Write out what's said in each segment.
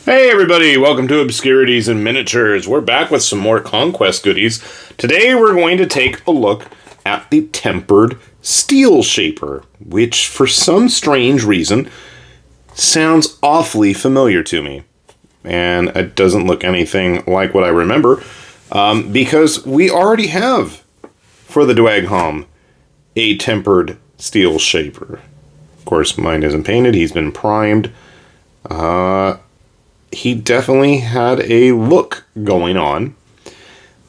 Hey everybody, welcome to Obscurities and Miniatures. We're back with some more Conquest goodies. Today we're going to take a look at the Tempered Steel Shaper, which for some strange reason sounds awfully familiar to me. And it doesn't look anything like what I remember, because we already have, for the Dweghom, a Tempered Steel Shaper. Of course, mine isn't painted, he's been primed. He definitely had a look going on.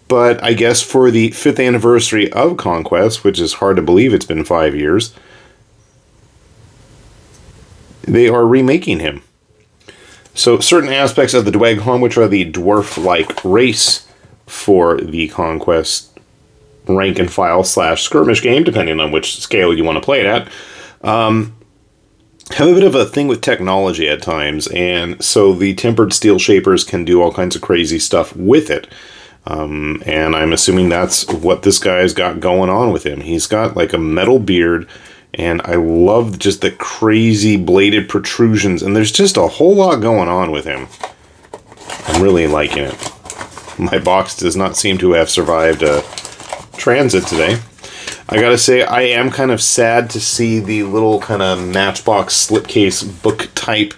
But I guess for the 5th anniversary of Conquest, which is hard to believe it's been 5 years, they are remaking him. So certain aspects of the Dweghom, which are the dwarf-like race for the Conquest rank and file / skirmish game, depending on which scale you want to play it at, have a bit of a thing with technology at times, and so the Tempered Steel Shapers can do all kinds of crazy stuff with it. And I'm assuming that's what this guy's got going on with him. He's got like a metal beard, and I love just the crazy bladed protrusions, and there's just a whole lot going on with him. I'm really liking it. My box does not seem to have survived a transit today. I gotta say, I am kind of sad to see the little kind of Matchbox slipcase book type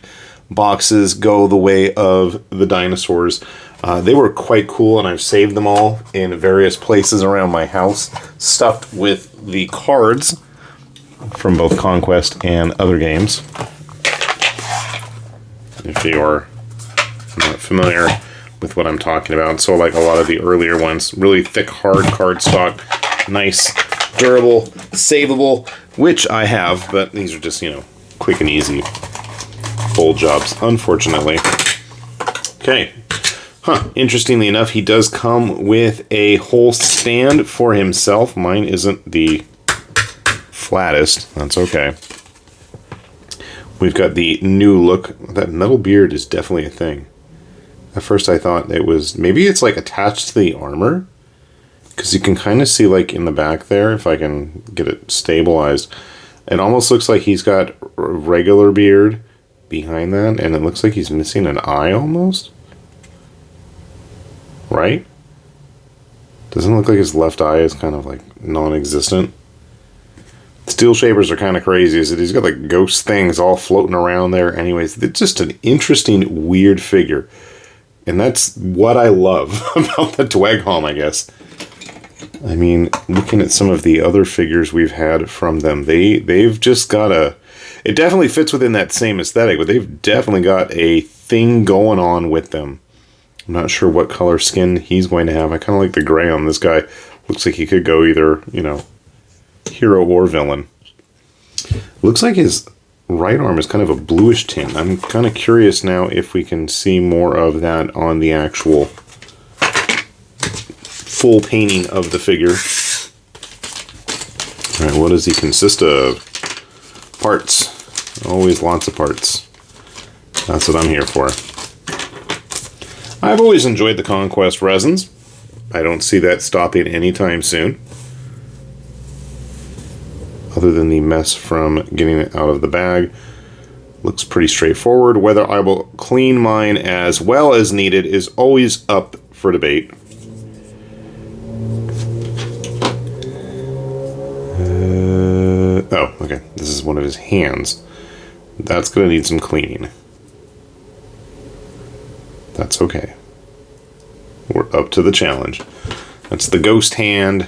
boxes go the way of the dinosaurs. They were quite cool, and I've saved them all in various places around my house, stuffed with the cards from both Conquest and other games. If you're not familiar with what I'm talking about, so like a lot of the earlier ones, really thick, hard cardstock, nice, durable, savable, which I have, but these are just, quick and easy fold jobs, unfortunately. Okay. Interestingly enough, he does come with a whole stand for himself. Mine isn't the flattest. That's okay. We've got the new look. That metal beard is definitely a thing. At first I thought it was, maybe it's like attached to the armor, because you can kind of see like in the back there, if I can get it stabilized, it almost looks like he's got a regular beard behind that, and it looks like he's missing an eye almost. Right? Doesn't it look like his left eye is kind of like non-existent? Steel Shapers are kind of crazy, is that he's got like ghost things all floating around there. Anyways, it's just an interesting, weird figure. And that's what I love about the Dweghom, I guess. I mean, looking at some of the other figures we've had from them, they've just got a... It definitely fits within that same aesthetic, but they've definitely got a thing going on with them. I'm not sure what color skin he's going to have. I kind of like the gray on this guy. Looks like he could go either, hero or villain. Looks like his right arm is kind of a bluish tint. I'm kind of curious now if we can see more of that on the actual full painting of the figure. Alright, what does he consist of? Parts. Always lots of parts. That's what I'm here for. I've always enjoyed the Conquest resins. I don't see that stopping anytime soon. Other than the mess from getting it out of the bag. Looks pretty straightforward. Whether I will clean mine as well as needed is always up for debate. Oh, okay. This is one of his hands. That's going to need some cleaning. That's okay. We're up to the challenge. That's the ghost hand.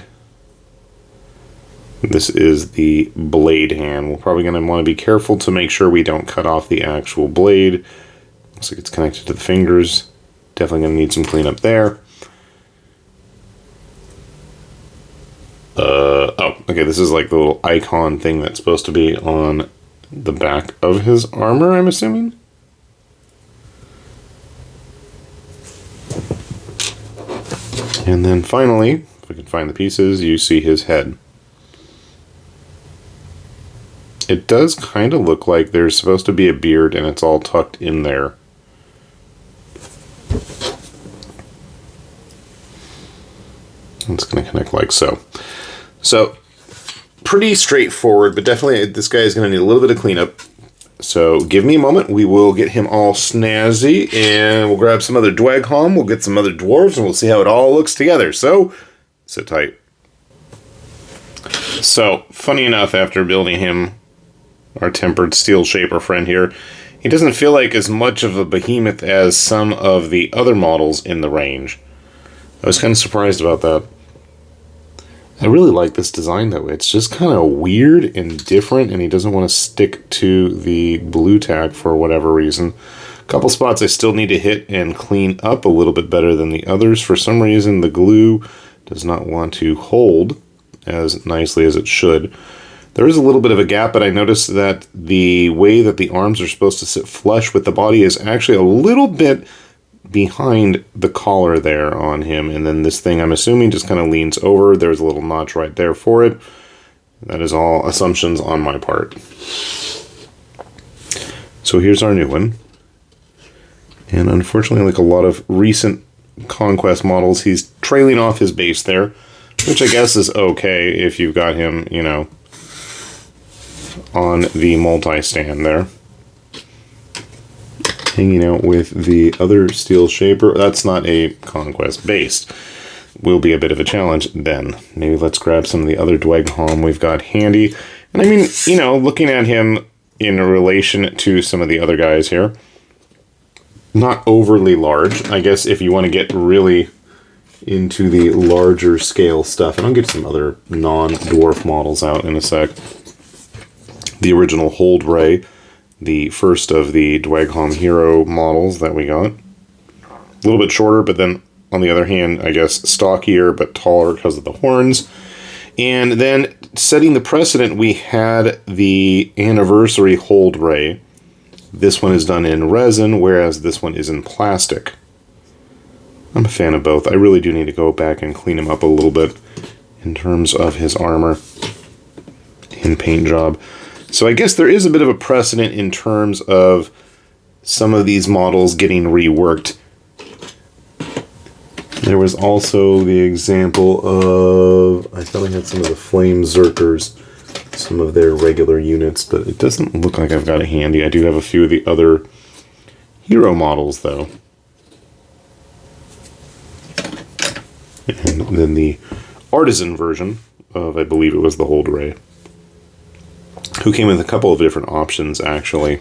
This is the blade hand. We're probably going to want to be careful to make sure we don't cut off the actual blade. Looks like it's connected to the fingers. Definitely going to need some cleanup there. Oh, okay, this is like the little icon thing that's supposed to be on the back of his armor, I'm assuming. And then finally, if we can find the pieces, you see his head. It does kind of look like there's supposed to be a beard and it's all tucked in there. It's going to connect like so. So, pretty straightforward, but definitely this guy is going to need a little bit of cleanup. So give me a moment. We will get him all snazzy, and we'll grab some other Dweghom. We'll get some other dwarves, and we'll see how it all looks together. So sit tight. So funny enough, after building him, our tempered steel shaper friend here, he doesn't feel like as much of a behemoth as some of the other models in the range. I was kind of surprised about that. I really like this design though. It's just kind of weird and different, and he doesn't want to stick to the blue tack for whatever reason. A couple spots I still need to hit and clean up a little bit better than the others. For some reason the glue does not want to hold as nicely as it should. There is a little bit of a gap, but I noticed that the way that the arms are supposed to sit flush with the body is actually a little bit behind the collar there on him, and then this thing, I'm assuming, just kind of leans over. There's a little notch right there for it. That is all assumptions on my part. So here's our new one. And unfortunately, like a lot of recent Conquest models, he's trailing off his base there, which I guess is okay if you've got him, you know, on the multi-stand there, hanging out with the other steel shaper. That's not a Conquest based. Will be a bit of a challenge then. Maybe let's grab some of the other Dweghom we've got handy. And I mean, you know, looking at him in relation to some of the other guys here, not overly large. I guess if you want to get really into the larger scale stuff, and I'll get some other non-dwarf models out in a sec. The original Hold Ray, the first of the Dweghom hero models that we got. A little bit shorter, but then on the other hand, I guess stockier but taller because of the horns. And then setting the precedent, we had the anniversary Hold Ray. This one is done in resin, whereas this one is in plastic. I'm a fan of both. I really do need to go back and clean him up a little bit in terms of his armor and paint job. So I guess there is a bit of a precedent in terms of some of these models getting reworked. There was also the example of, I thought I had some of the Flame Zerkers, some of their regular units, but it doesn't look like I've got it handy. I do have a few of the other hero models though. And then the artisan version of, I believe it was the Hold Ray, who came with a couple of different options, actually.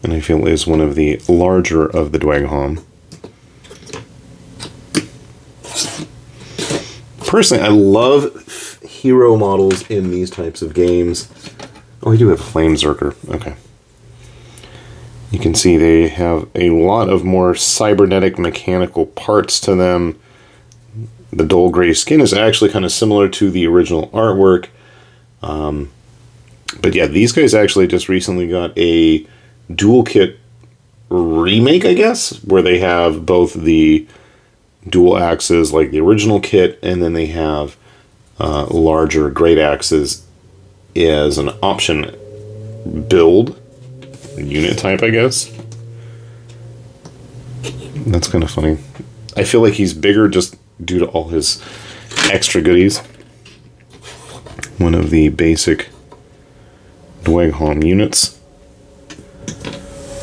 And I feel is one of the larger of the Dweghom. Personally, I love hero models in these types of games. Oh, we do have a Flame Zerker. Okay. You can see they have a lot of more cybernetic mechanical parts to them. The dull gray skin is actually kind of similar to the original artwork. But yeah, these guys actually just recently got a dual kit remake, I guess, where they have both the dual axes like the original kit, and then they have larger great axes as an option build unit type, I guess. That's kind of funny. I feel like he's bigger just due to all his extra goodies. One of the basic Dweghom units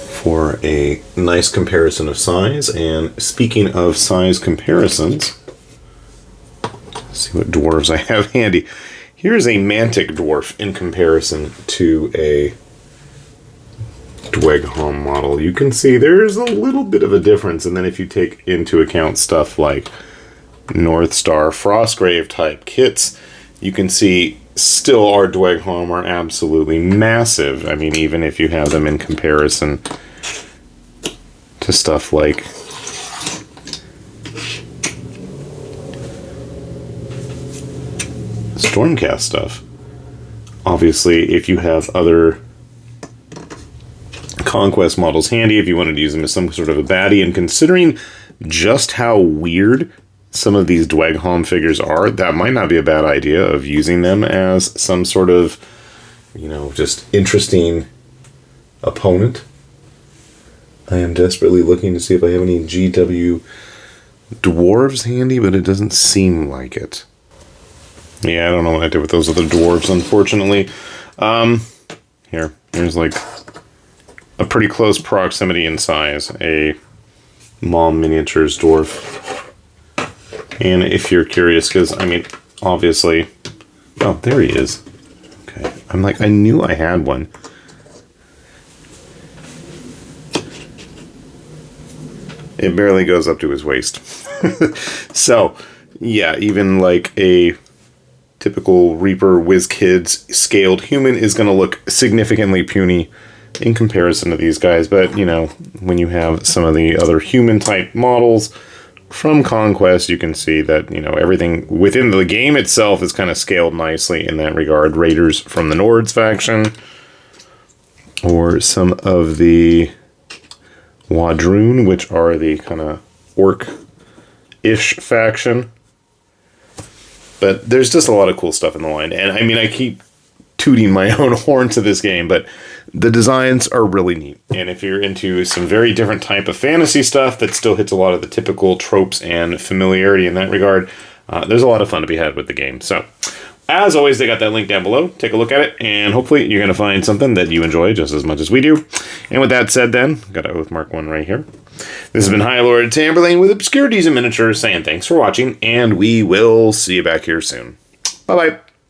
for a nice comparison of size. And speaking of size comparisons, let's see what dwarves I have handy. Here's a Mantic dwarf in comparison to a Dweghom model. You can see there's a little bit of a difference, and then if you take into account stuff like North Star, Frostgrave type kits, you can see still our Dweghom are absolutely massive. I mean, even if you have them in comparison to stuff like Stormcast stuff. Obviously, if you have other Conquest models handy, if you wanted to use them as some sort of a baddie, and considering just how weird some of these Dweghom figures are, that might not be a bad idea of using them as some sort of, you know, just interesting opponent. I am desperately looking to see if I have any GW dwarves handy, but it doesn't seem like it. Yeah, I don't know what I did with those other dwarves, unfortunately. Here's like a pretty close proximity in size, a Mom Miniatures dwarf. And if you're curious, because, I mean, obviously... Oh, there he is. Okay. I'm like, I knew I had one. It barely goes up to his waist. So, yeah, even like a typical Reaper WizKids scaled human is going to look significantly puny in comparison to these guys. But, you know, when you have some of the other human-type models from Conquest, you can see that, you know, everything within the game itself is kind of scaled nicely in that regard. Raiders from the Nords faction, or some of the Wadroon, which are the kind of orc-ish faction. But there's just a lot of cool stuff in the line. And, I mean, I keep tooting my own horn to this game, but the designs are really neat. And if you're into some very different type of fantasy stuff that still hits a lot of the typical tropes and familiarity in that regard, there's a lot of fun to be had with the game. So, as always, they got that link down below. Take a look at it, and hopefully you're going to find something that you enjoy just as much as we do. And with that said then, got a Oathmark one right here. This has been High Lord Tamberlane with Obscurities in Miniatures saying thanks for watching, and we will see you back here soon. Bye-bye.